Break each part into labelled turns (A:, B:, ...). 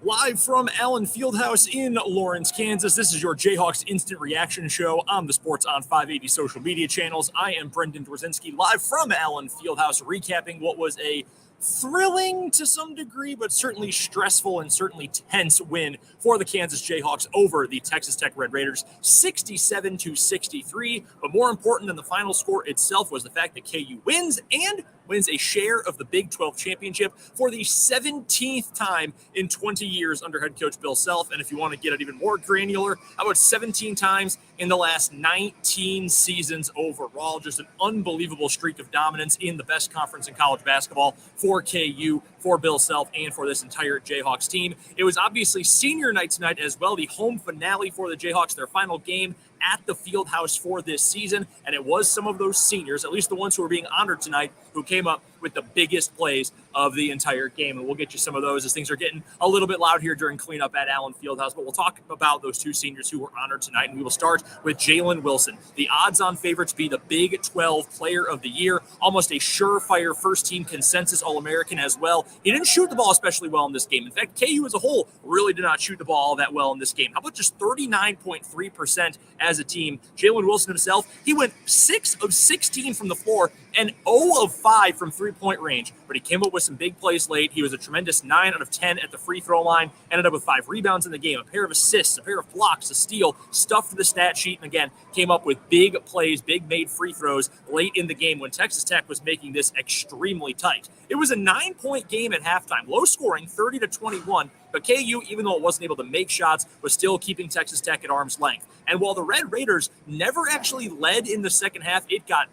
A: Live from Allen Fieldhouse in Lawrence, Kansas, this is your Jayhawks Instant Reaction Show on the Sports on 580 social media channels. I am Brendan Dzwierzynski, live from Allen Fieldhouse, recapping what was a thrilling to some degree, but certainly stressful and certainly tense win for the Kansas Jayhawks over the Texas Tech Red Raiders, 67-63. But more important than the final score itself was the fact that KU wins and wins a share of the Big 12 championship for the 17th time in 20 years under head coach Bill Self. And if you want to get it even more granular, how about 17 times in the last 19 seasons overall? Just an unbelievable streak of dominance in the best conference in college basketball for KU, for Bill Self, and for this entire Jayhawks team. It was obviously senior night tonight as well, the home finale for the Jayhawks, their final game at the Fieldhouse for this season, and it was some of those seniors, at least the ones who were being honored tonight, who came up with the biggest plays of the entire game, and we'll get you some of those as things are getting a little bit loud here during cleanup at Allen Fieldhouse, but we'll talk about those two seniors who were honored tonight, and we will start with Jalen Wilson, the odds-on favorite to be the Big 12 Player of the Year, almost a surefire first-team consensus All-American as well. He didn't shoot the ball especially well in this game. In fact, KU as a whole really did not shoot the ball that well in this game. How about just 39.3% as a team? Jalen Wilson himself, he went 6 of 16 from the floor and 0 of 5 from three-point range, but he came up with some big plays late. He was a tremendous 9 out of 10 at the free throw line, ended up with 5 rebounds in the game, a pair of assists, a pair of blocks, a steal, stuffed the stat sheet, and again, came up with big plays, big made free throws late in the game when Texas Tech was making this extremely tight. It was a 9-point game at halftime, low scoring, 30-21, but KU, even though it wasn't able to make shots, was still keeping Texas Tech at arm's length. And while the Red Raiders never actually led in the second half, it got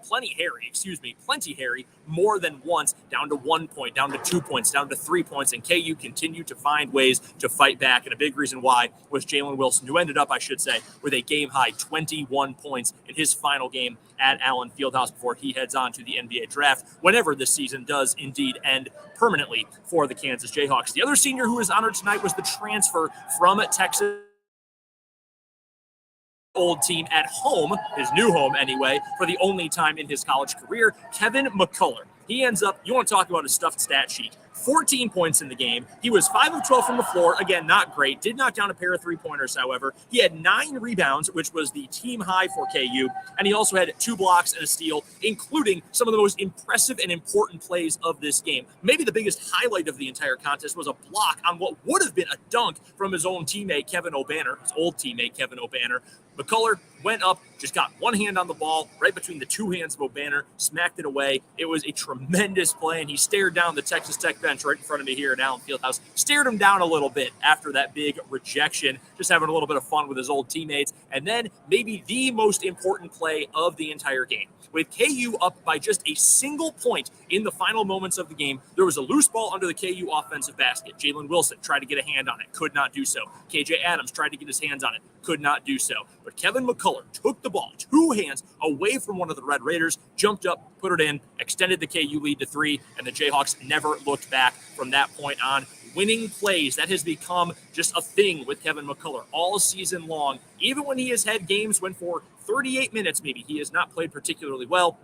A: plenty hairy, more than once, down to 1 point, down to 2 points, down to 3 points, and KU continued to find ways to fight back, and a big reason why was Jalen Wilson, who ended up, I should say, with a game-high 21 points in his final game at Allen Fieldhouse before he heads on to the NBA draft, whenever this season does indeed end permanently for the Kansas Jayhawks. The other senior who was honored tonight was the transfer from Texas old team at home, his new home anyway, for the only time in his college career, Kevin McCullar. He ends up, you want to talk about a stuffed stat sheet, 14 points in the game. He was 5 of 12 from the floor. Again, not great. Did knock down a pair of three-pointers, however. He had 9 rebounds, which was the team high for KU, and he also had 2 blocks and a steal, including some of the most impressive and important plays of this game. Maybe the biggest highlight of the entire contest was a block on what would have been a dunk from his own teammate, Kevin O'Banner, his old teammate, Kevin O'Banner. McCullar went up, just got one hand on the ball, right between the two hands of O'Banner, smacked it away. It was a tremendous play, and he stared down the Texas Tech bench right in front of me here at Allen Fieldhouse, stared him down a little bit after that big rejection, just having a little bit of fun with his old teammates. And then maybe the most important play of the entire game. With KU up by just a single point in the final moments of the game, there was a loose ball under the KU offensive basket. Jalen Wilson tried to get a hand on it, could not do so. KJ Adams tried to get his hands on it, could not do so. But Kevin McCullar took the ball, 2 hands away from one of the Red Raiders, jumped up, put it in, extended the KU lead to 3, and the Jayhawks never looked back from that point on. Winning plays, that has become just a thing with Kevin McCullar all season long. Even when he has had games when for 38 minutes maybe he has not played particularly well,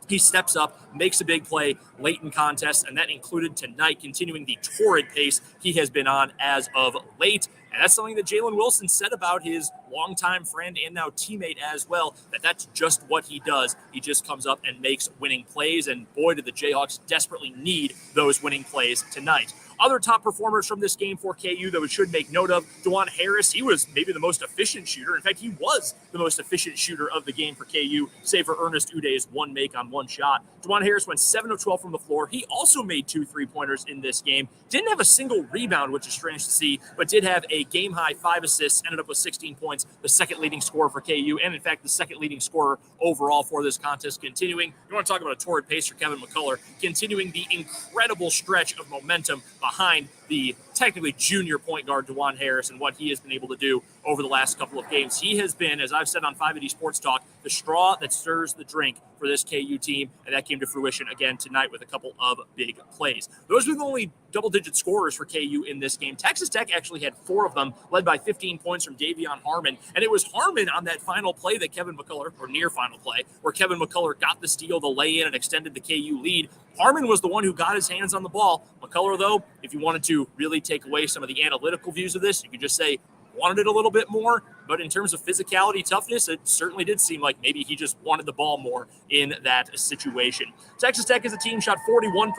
A: he steps up, makes a big play late in contests, and that included tonight, continuing the torrid pace he has been on as of late. And that's something that Jalen Wilson said about his longtime friend and now teammate as well, that's just what he does. He just comes up and makes winning plays, and boy, did the Jayhawks desperately need those winning plays tonight. Other top performers from this game for KU that we should make note of, DeJuan Harris, he was maybe the most efficient shooter. In fact, he was the most efficient shooter of the game for KU, save for Ernest Uday's 1 make on 1 shot. DeJuan Harris went 7 of 12 from the floor. He also made 2 3-pointers in this game. Didn't have a single rebound, which is strange to see, but did have a game-high 5 assists, ended up with 16 points, the second leading scorer for KU, and in fact, the second leading scorer overall for this contest. Continuing, you want to talk about a torrid pace for Kevin McCullar, continuing the incredible stretch of momentum behind the technically junior point guard DeJuan Harris and what he has been able to do over the last couple of games. He has been, as I've said on 580 Sports Talk, the straw that stirs the drink for this KU team, and that came to fruition again tonight with a couple of big plays. Those were the only double-digit scorers for KU in this game. Texas Tech actually had 4 of them, led by 15 points from Davion Harmon, and it was Harmon on that final play that Kevin McCullar, or near final play, where Kevin McCullar got the steal, the lay-in, and extended the KU lead. Harmon was the one who got his hands on the ball. McCullar, though, if you wanted to really take away some of the analytical views of this, you could just say wanted it a little bit more. But in terms of physicality, toughness, it certainly did seem like maybe he just wanted the ball more in that situation. Texas Tech as a team shot 41%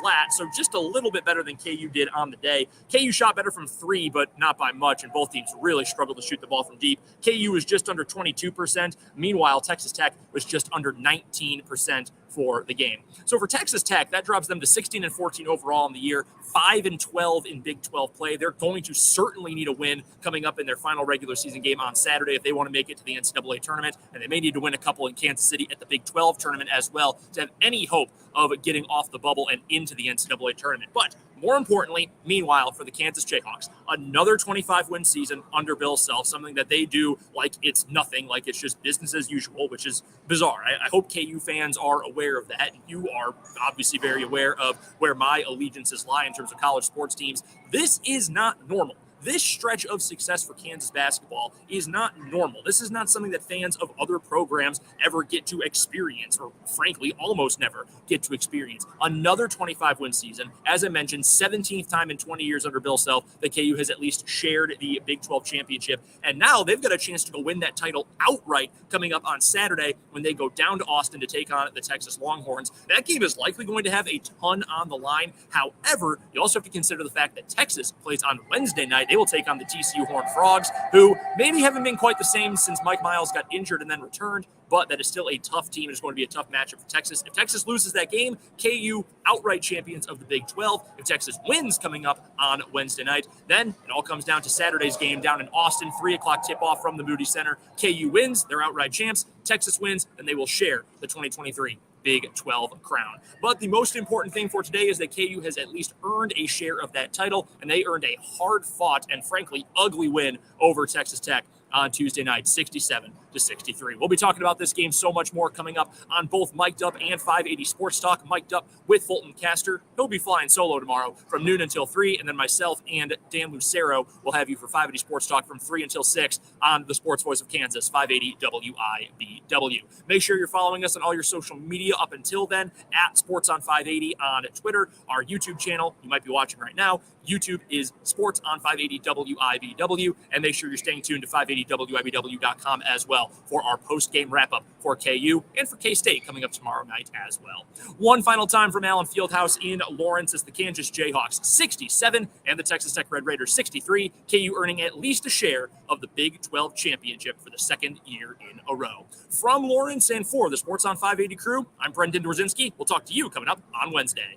A: flat, so just a little bit better than KU did on the day. KU shot better from three, but not by much, and both teams really struggled to shoot the ball from deep. KU was just under 22%. Meanwhile, Texas Tech was just under 19% for the game. So for Texas Tech, that drops them to 16-14 overall in the year, 5-12 in Big 12 play. They're going to certainly need a win coming up in their final regular season game on Saturday if they want to make it to the NCAA tournament, and they may need to win a couple in Kansas City at the Big 12 tournament as well to have any hope of getting off the bubble and into the NCAA tournament. But more importantly, meanwhile, for the Kansas Jayhawks, another 25-win season under Bill Self, something that they do like it's nothing, like it's just business as usual, which is bizarre. I hope KU fans are aware of that. You are obviously very aware of where my allegiances lie in terms of college sports teams. This is not normal. This stretch of success for Kansas basketball is not normal. This is not something that fans of other programs ever get to experience, or frankly, almost never get to experience. Another 25-win season. As I mentioned, 17th time in 20 years under Bill Self that KU has at least shared the Big 12 championship. And now they've got a chance to go win that title outright coming up on Saturday when they go down to Austin to take on the Texas Longhorns. That game is likely going to have a ton on the line. However, you also have to consider the fact that Texas plays on Wednesday night. They will take on the TCU Horned Frogs, who maybe haven't been quite the same since Mike Miles got injured and then returned, but that is still a tough team. It's going to be a tough matchup for Texas. If Texas loses that game, KU outright champions of the Big 12. If Texas wins coming up on Wednesday night, then it all comes down to Saturday's game down in Austin, 3 o'clock tip-off from the Moody Center. KU wins, they're outright champs. Texas wins, and they will share the 2023 Big 12 crown. But the most important thing for today is that KU has at least earned a share of that title, and they earned a hard-fought and frankly ugly win over Texas Tech on Tuesday night, 67-63. We'll be talking about this game so much more coming up on both Mic'd Up and 580 Sports Talk. Mic'd Up with Fulton Caster. He'll be flying solo tomorrow from noon until 3, and then myself and Dan Lucero will have you for 580 Sports Talk from 3 until 6 on the Sports Voice of Kansas, 580 WIBW. Make sure you're following us on all your social media up until then, at Sports on 580 on Twitter. Our YouTube channel, you might be watching right now, YouTube is Sports on 580 WIBW, and make sure you're staying tuned to 580WIBW.com as well for our post-game wrap-up for KU and for K-State coming up tomorrow night as well. One final time from Allen Fieldhouse in Lawrence as the Kansas Jayhawks 67 and the Texas Tech Red Raiders 63, KU earning at least a share of the Big 12 championship for the second year in a row. From Lawrence and for the Sports on 580 crew, I'm Brendan Dzwierzynski. We'll talk to you coming up on Wednesday.